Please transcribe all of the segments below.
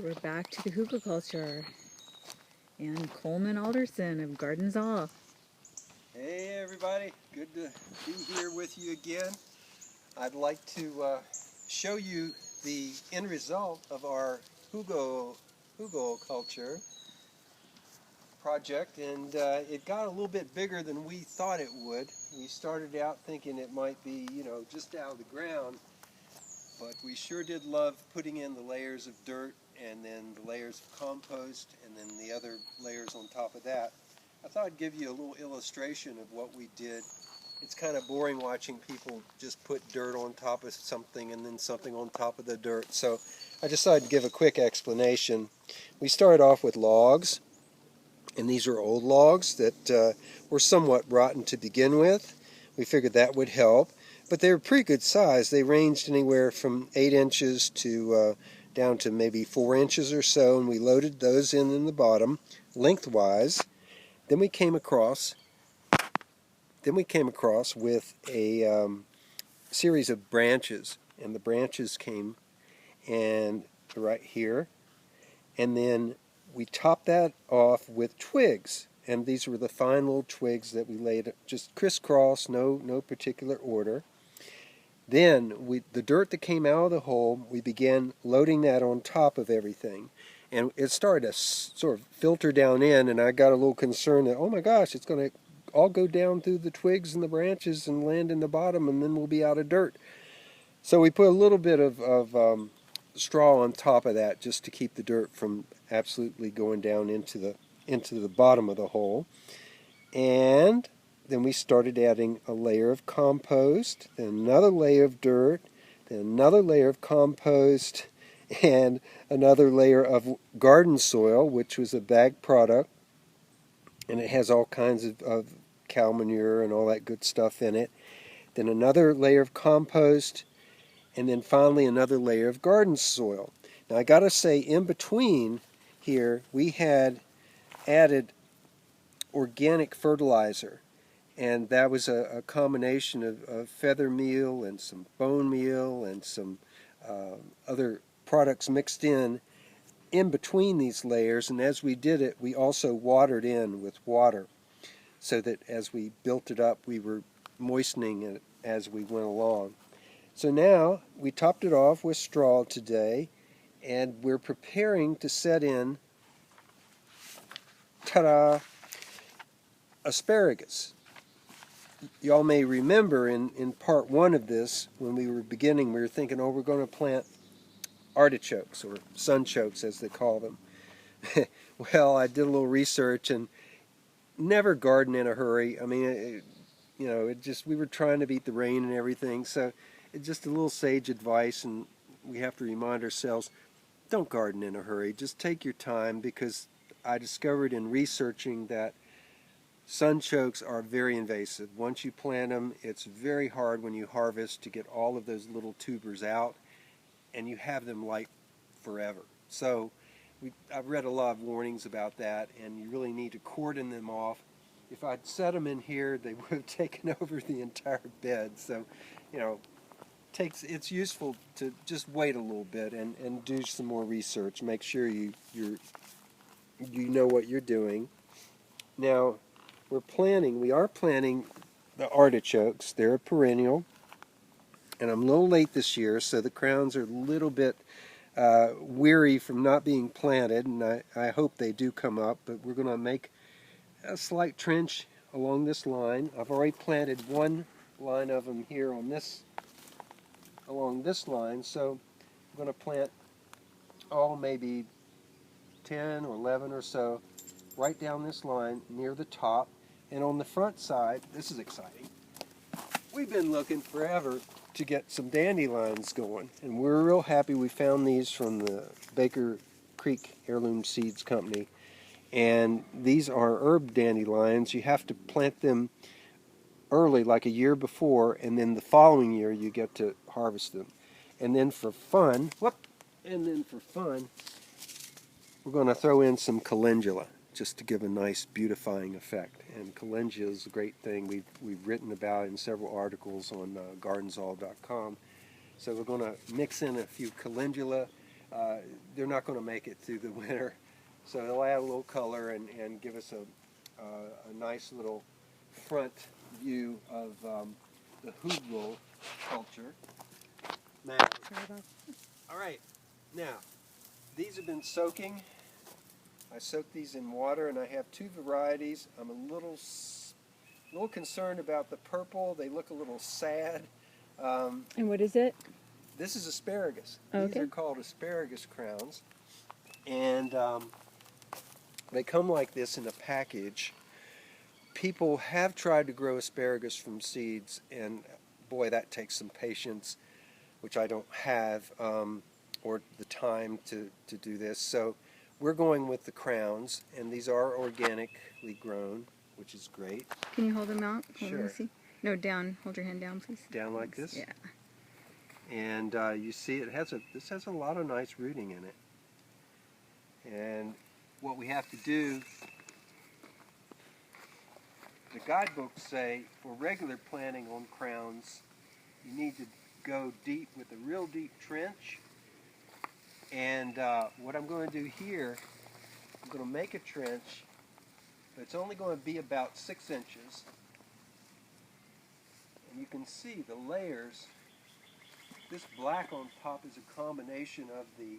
we're back to the Hugelkultur and Coleman Alderson of Gardens All. Hey everybody, good to be here with you again. I'd like to show you the end result of our Hugelkultur project, and it got a little bit bigger than we thought it would. We started out thinking it might be, just out of the ground, but we sure did love putting in the layers of dirt and then the layers of compost and then the other layers on top of that. I thought I'd give you a little illustration of what we did. It's kind of boring watching people just put dirt on top of something and then something on top of the dirt. So I decided to give a quick explanation. We started off with logs, and these are old logs that were somewhat rotten to begin with. We figured that would help, but they were pretty good size. They ranged anywhere from 8 inches to down to maybe 4 inches or so, and we loaded those in the bottom lengthwise. Then we came across with a series of branches, and the branches came and right here, and then we topped that off with twigs, and these were the fine little twigs that we laid just crisscross, no particular order. Then the dirt that came out of the hole, we began loading that on top of everything. And it started to sort of filter down in, and I got a little concerned that, oh my gosh, it's going to all go down through the twigs and the branches and land in the bottom, and then we'll be out of dirt. So we put a little bit of straw on top of that just to keep the dirt from absolutely going down into the bottom of the hole. And then we started adding a layer of compost, then another layer of dirt, then another layer of compost, and another layer of garden soil, which was a bag product, and it has all kinds of cow manure and all that good stuff in it. Then another layer of compost, and then finally another layer of garden soil. Now I got to say, in between here, we had added organic fertilizer, and that was a combination of feather meal and some bone meal and some other products mixed in between these layers. And as we did it, we also watered in with water, so that as we built it up, we were moistening it as we went along. So now we topped it off with straw today, and we're preparing to set in, ta-da, asparagus. Y'all may remember in part one of this, when we were beginning, we were thinking, oh, we're going to plant artichokes, or sunchokes as they call them. Well, I did a little research, and never garden in a hurry. I mean, we were trying to beat the rain and everything, so it's just a little sage advice, and we have to remind ourselves, don't garden in a hurry. Just take your time, because I discovered in researching that sunchokes are very invasive. Once you plant them, it's very hard when you harvest to get all of those little tubers out, and you have them like forever. So I've read a lot of warnings about that, and you really need to cordon them off. If I'd set them in here, they would have taken over the entire bed. So, it's useful to just wait a little bit and do some more research. Make sure you know what you're doing. Now, we are planting the artichokes. They're a perennial, and I'm a little late this year, so the crowns are a little bit weary from not being planted, and I hope they do come up, but we're going to make a slight trench along this line. I've already planted one line of them here along this line, so I'm going to plant maybe 10 or 11 or so right down this line near the top. And on the front side, this is exciting, we've been looking forever to get some dandelions going, and we're real happy we found these from the Baker Creek Heirloom Seeds Company. And these are herb dandelions. You have to plant them early, like a year before, and then the following year you get to harvest them. And then for fun, we're going to throw in some calendula, just to give a nice beautifying effect. And calendula is a great thing we've written about in several articles on gardensall.com. So we're going to mix in a few calendula they're not going to make it through the winter. So they'll add a little color and give us a nice little front view of the Hugelkultur. Now, all right, now these have been soaking. I soaked these in water, and I have two varieties. I'm a little concerned about the purple. They look a little sad. And what is it? This is asparagus. Okay. These are called asparagus crowns, and they come like this in a package. People have tried to grow asparagus from seeds, and boy, that takes some patience, which I don't have, or the time to do this. So we're going with the crowns, and these are organically grown, which is great. Can you hold them out? Hold Sure. them, see? No, down. Hold your hand down, please. Down like this? Yeah. And you see this has a lot of nice rooting in it. And what we have to do, the guidebooks say for regular planting on crowns, you need to go deep with a real deep trench. And what I'm going to do here, I'm going to make a trench, but it's only going to be about 6 inches. And you can see the layers. This black on top is a combination of the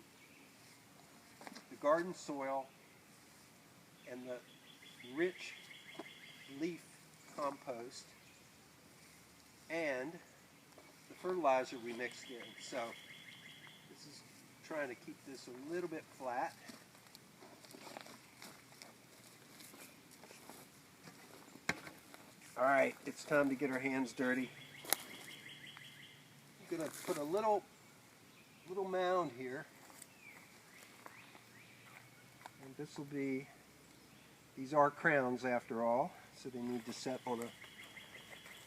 garden soil and the rich leaf compost and the fertilizer we mixed in. So this is trying to keep this a little bit flat. All right, it's time to get our hands dirty. I'm going to put a little mound here, and this will be, these are crowns after all, so they need to set on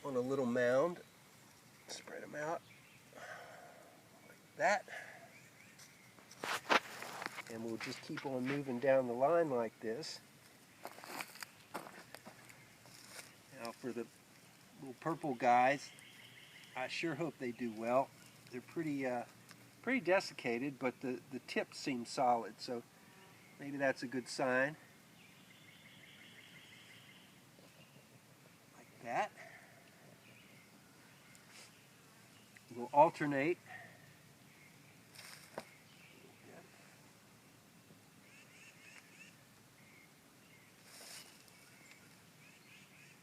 a little mound. Spread them out like that, and we'll just keep on moving down the line like this. Now for the little purple guys, I sure hope they do well. They're pretty desiccated, but the tips seem solid, so maybe that's a good sign. Like that. We'll alternate.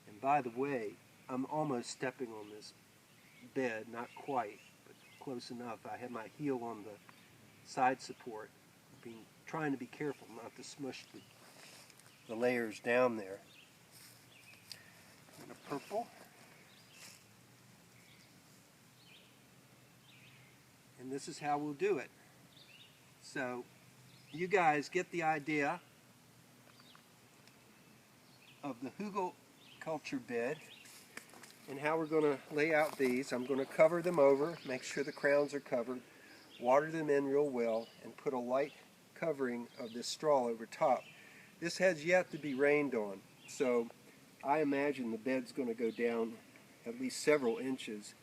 And by the way, I'm almost stepping on this bed, not quite, but close enough. I have my heel on the side support, trying to be careful not to smush the layers down there. And a purple. And this is how we'll do it. So you guys get the idea of the Hugelkultur bed and how we're going to lay out these. I'm going to cover them over, make sure the crowns are covered, water them in real well, and put a light covering of this straw over top. This has yet to be rained on, so I imagine the bed's going to go down at least several inches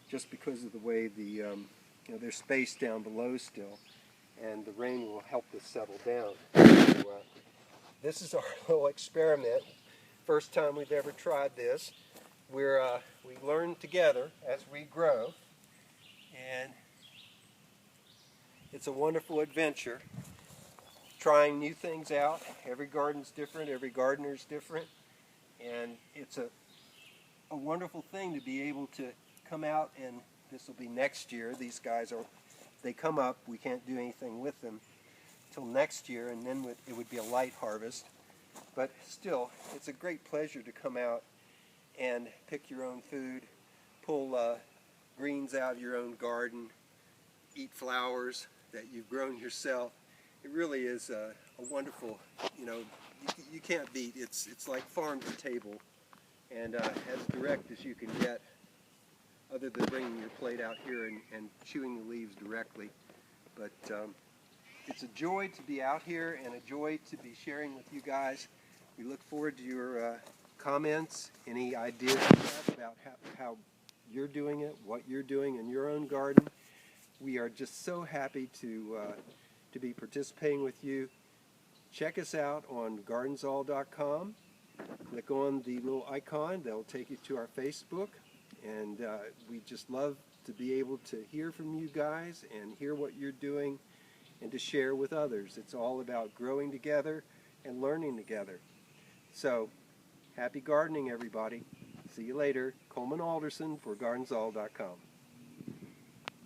just because of the way there's space down below still, and the rain will help this settle down. So, this is our little experiment. First time we've ever tried this. We learn together as we grow, and it's a wonderful adventure, trying new things out. Every garden's different, every gardener's different, and it's a wonderful thing to be able to come out, and this will be next year. These guys they come up, we can't do anything with them till next year, and then it would be a light harvest. But still, it's a great pleasure to come out and pick your own food, pull greens out of your own garden, eat flowers that you've grown yourself. It really is a wonderful, you can't beat. It's like farm to table, and as direct as you can get, other than bringing your plate out here and chewing the leaves directly. But it's a joy to be out here and a joy to be sharing with you guys. We look forward to your comments, any ideas you have about how you're doing it, what you're doing in your own garden. We are just so happy to to be participating with you. Check us out on gardensall.com. Click on the little icon. That'll take you to our Facebook. And we just love to be able to hear from you guys and hear what you're doing and to share with others. It's all about growing together and learning together. So, happy gardening, everybody. See you later. Coleman Alderson for gardensall.com.